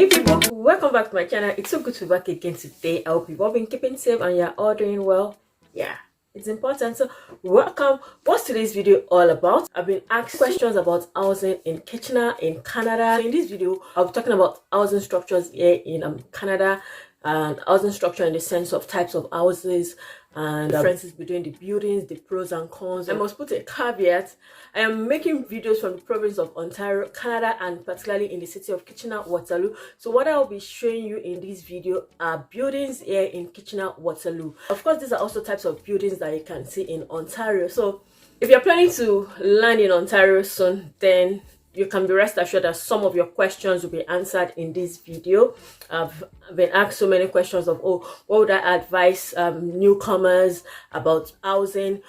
Hey people, welcome back to my channel. It's so good to be back again today. I hope you've all been keeping safe and you're all doing well. Yeah, it's important. So welcome. What's today's video all about? I've been asked questions about housing in Kitchener in Canada. So in this video, I'll be talking about housing structures here in Canada, and housing structure in the sense of types of houses and differences between the buildings, the pros and cons. I must put a caveat. I am making videos from the province of Ontario, Canada, and particularly in the city of Kitchener, Waterloo. So what I'll be showing you in this video are buildings here in Kitchener, Waterloo. Of course, these are also types of buildings that you can see in Ontario. So if you're planning to land in Ontario soon, then you can be rest assured that some of your questions will be answered in this video. I've been asked so many questions of, oh, what would I advise newcomers about housing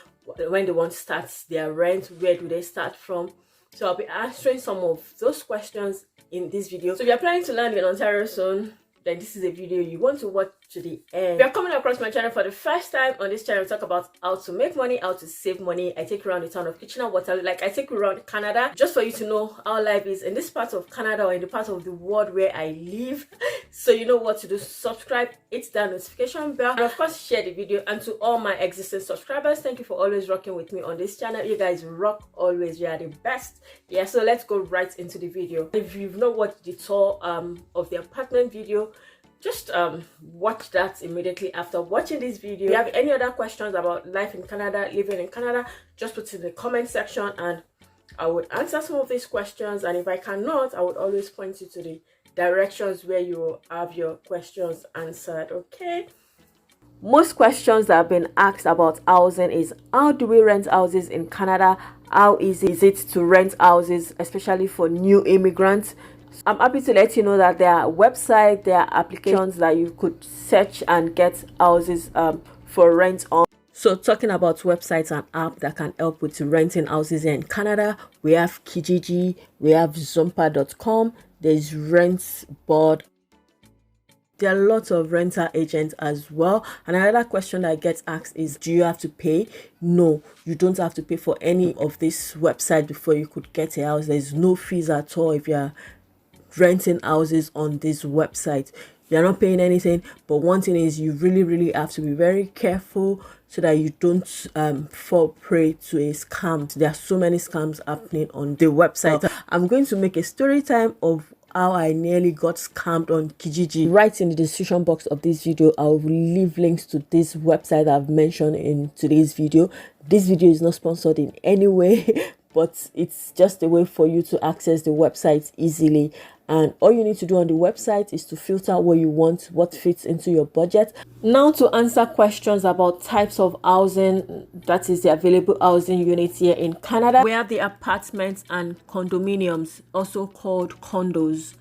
when they want to start their rent? Where do they start from? So I'll be answering some of those questions in this video. So if you're planning to land in Ontario soon, then this is a video you want to watch to the end. If you're coming across my channel for the first time, on this channel we talk about how to make money, how to save money. I take you around the town of Kitchener, Waterloo, like I take you around Canada, just for you to know how life is in this part of Canada or in the part of the world where I live. So you know what to do. Subscribe, hit that notification bell, and of course share the video. And to all my existing subscribers, thank you for always rocking with me on this channel. You guys rock always. You are the best. Yeah, so let's go right into the video. If you've not watched the tour of the apartment video, just watch that immediately after watching this video. If you have any other questions about life in Canada, living in Canada, just put it in the comment section and I would answer some of these questions. And if I cannot, I would always point you to the directions where you will have your questions answered. Okay, most questions that have been asked about housing is, how do we rent houses in Canada? How easy is it to rent houses, especially for new immigrants? I'm happy to let you know that there are websites, there are applications that you could search and get houses for rent on. So talking about websites and apps that can help with renting houses in Canada, we have Kijiji, we have Zumpa.com, there's Rentboard. There are lots of rental agents as well. And another question that gets asked is, do you have to pay? No, you don't have to pay for any of this website before you could get a house. There's no fees at all if you're renting houses on this website. You're not paying anything, but one thing is you really have to be very careful so that you don't fall prey to a scam. There are so many scams happening on the website. I'm going to make a story time of how I nearly got scammed on Kijiji. Right in the description box of this video, I'll leave links to this website I've mentioned in today's video. This video is not sponsored in any way, but it's just a way for you to access the website easily. And all you need to do on the website is to filter what you want, what fits into your budget. Now to answer questions about types of housing, that is the available housing units here in Canada. We have the apartments and condominiums, also called condos.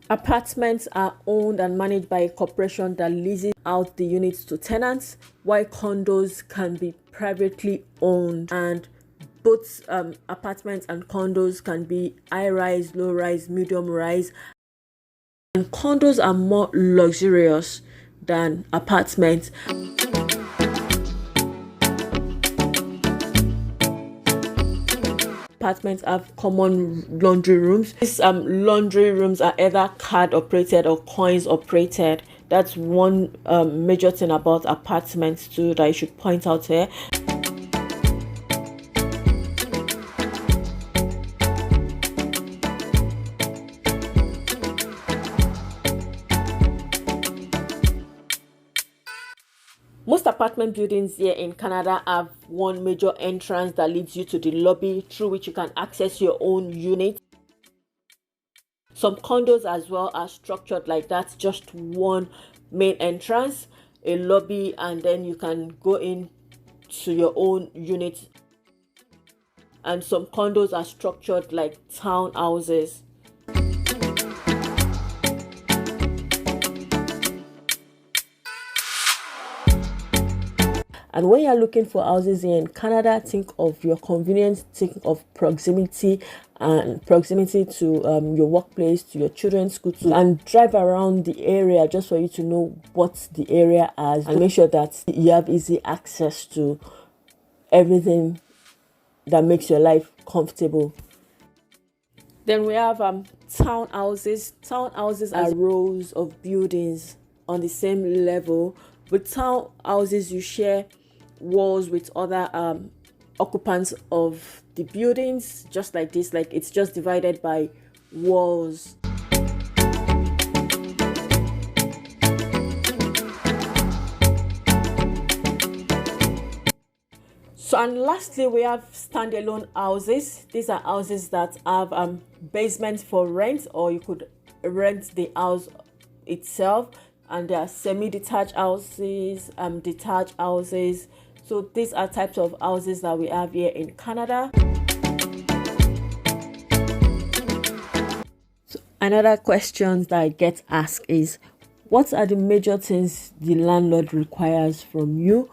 Apartments are owned and managed by a corporation that leases out the units to tenants, while condos can be privately owned. And both apartments and condos can be high-rise, low-rise, medium-rise. And condos are more luxurious than apartments. Apartments have common laundry rooms. These laundry rooms are either card operated or coins operated. That's one major thing about apartments too that I should point out here. Most apartment buildings here in Canada have one major entrance that leads you to the lobby, through which you can access your own unit. Some condos as well are structured like that, just one main entrance, a lobby, and then you can go in to your own unit. And some condos are structured like townhouses. And when you're looking for houses here in Canada, think of your convenience, think of proximity, and proximity to your workplace, to your children's school, and drive around the area just for you to know what the area has, and make sure that you have easy access to everything that makes your life comfortable. Then we have townhouses. Townhouses are rows of buildings on the same level. With townhouses, you share walls with other occupants of the buildings, just like this. Like, it's just divided by walls. So, and lastly, we have standalone houses. These are houses that have basements for rent, or you could rent the house itself. And there are semi-detached houses, detached houses. So these are types of houses that we have here in Canada. So another question that I get asked is, what are the major things the landlord requires from you?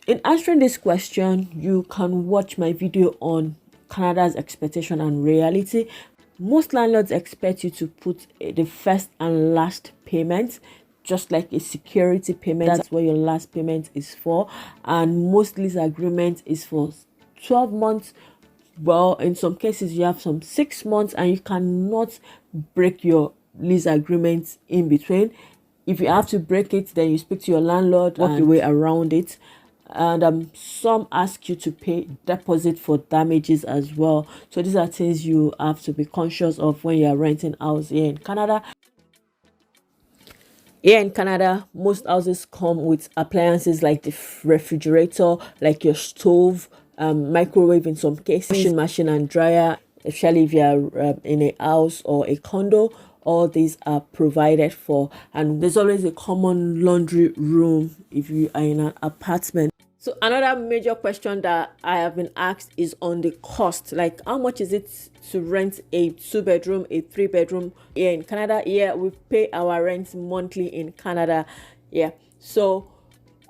In answering this question, you can watch my video on Canada's expectation and reality. Most landlords expect you to put the first and last payment, just like a security payment. That's what your last payment is for. And most lease agreement is for 12 months. Well, in some cases, you have some 6 months, and you cannot break your lease agreement in between. If you have to break it, then you speak to your landlord, work your way around it. And some ask you to pay deposit for damages as well. So these are things you have to be conscious of when you are renting house here in Canada. Here in Canada, most houses come with appliances like the refrigerator, like your stove, microwave in some cases, washing machine and dryer, especially if you are in a house or a condo. All these are provided for, and there's always a common laundry room if you are in an apartment. So another major question that I have been asked is on the cost. Like, how much is it to rent a 2-bedroom, a 3-bedroom here in Canada? Yeah, we pay our rent monthly in Canada. Yeah, so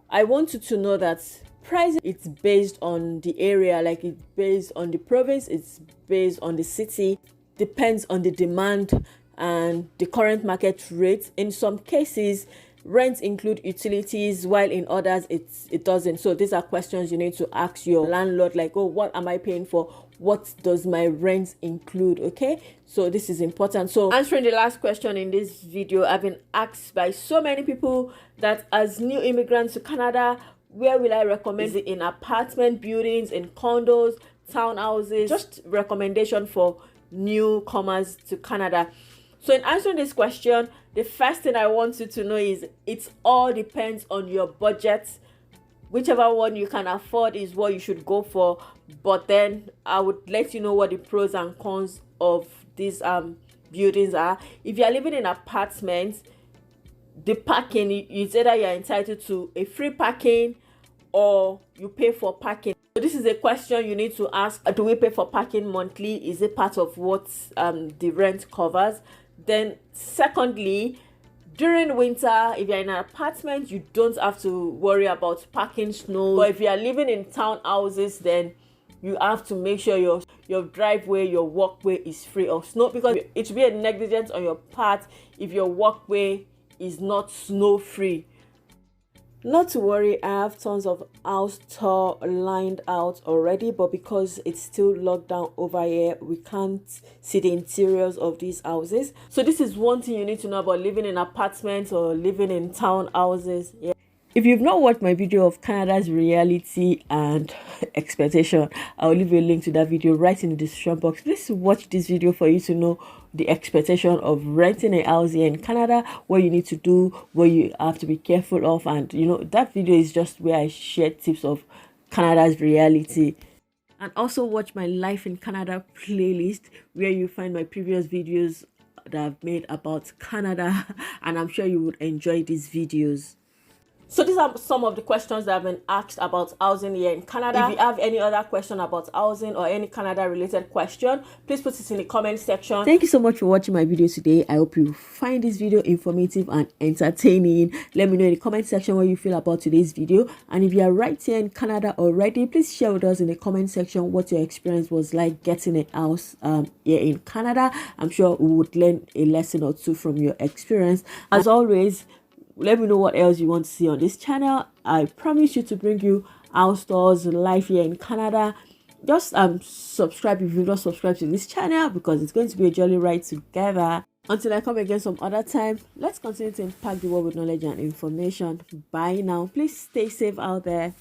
I want you to know that price, it's based on the area, like it's based on the province, it's based on the city, depends on the demand and the current market rate. In some cases, rents include utilities, while in others it doesn't. So these are questions you need to ask your landlord, like, oh, what am I paying for? What does my rent include? Okay, so this is important. So answering the last question in this video, I've been asked by so many people that as new immigrants to Canada, where will I recommend? Is it in apartment buildings, in condos, townhouses? Just recommendation for newcomers to Canada. So in answering this question, the first thing I want you to know is it all depends on your budget. Whichever one you can afford is what you should go for. But then I would let you know what the pros and cons of these buildings are. If you are living in apartments, the parking, it's either you're entitled to a free parking or you pay for parking. So this is a question you need to ask. Do we pay for parking monthly? Is it part of what the rent covers? Then secondly, during winter, if you're in an apartment, you don't have to worry about parking snow. But if you are living in townhouses, then you have to make sure your driveway, your walkway is free of snow, because it will be a negligence on your part if your walkway is not snow free. Not to worry, I have tons of house tour lined out already, but because it's still locked down over here, we can't see the interiors of these houses. So this is one thing you need to know about living in apartments or living in townhouses. Yeah. If you've not watched my video of Canada's reality and expectation, I'll leave a link to that video right in the description box. Please watch this video for you to know the expectation of renting a house here in Canada, what you need to do, what you have to be careful of. And that video is just where I share tips of Canada's reality. And also watch my Life in Canada playlist, where you find my previous videos that I've made about Canada, and I'm sure you would enjoy these videos. So these are some of the questions that have been asked about housing here in Canada. If you have any other question about housing or any Canada related question, please put it in the comment section. Thank you so much for watching my video today. I hope you find this video informative and entertaining. Let me know in the comment section what you feel about today's video. And if you are right here in Canada already, please share with us in the comment section what your experience was like getting a house here in Canada. I'm sure we would learn a lesson or two from your experience. As always, let me know what else you want to see on this channel. I promise you to bring you house tours, life here in Canada, just subscribe if you've not subscribed to this channel, because it's going to be a jolly ride together. Until I come again some other time, let's continue to impact the world with knowledge and information. Bye now. Please stay safe out there.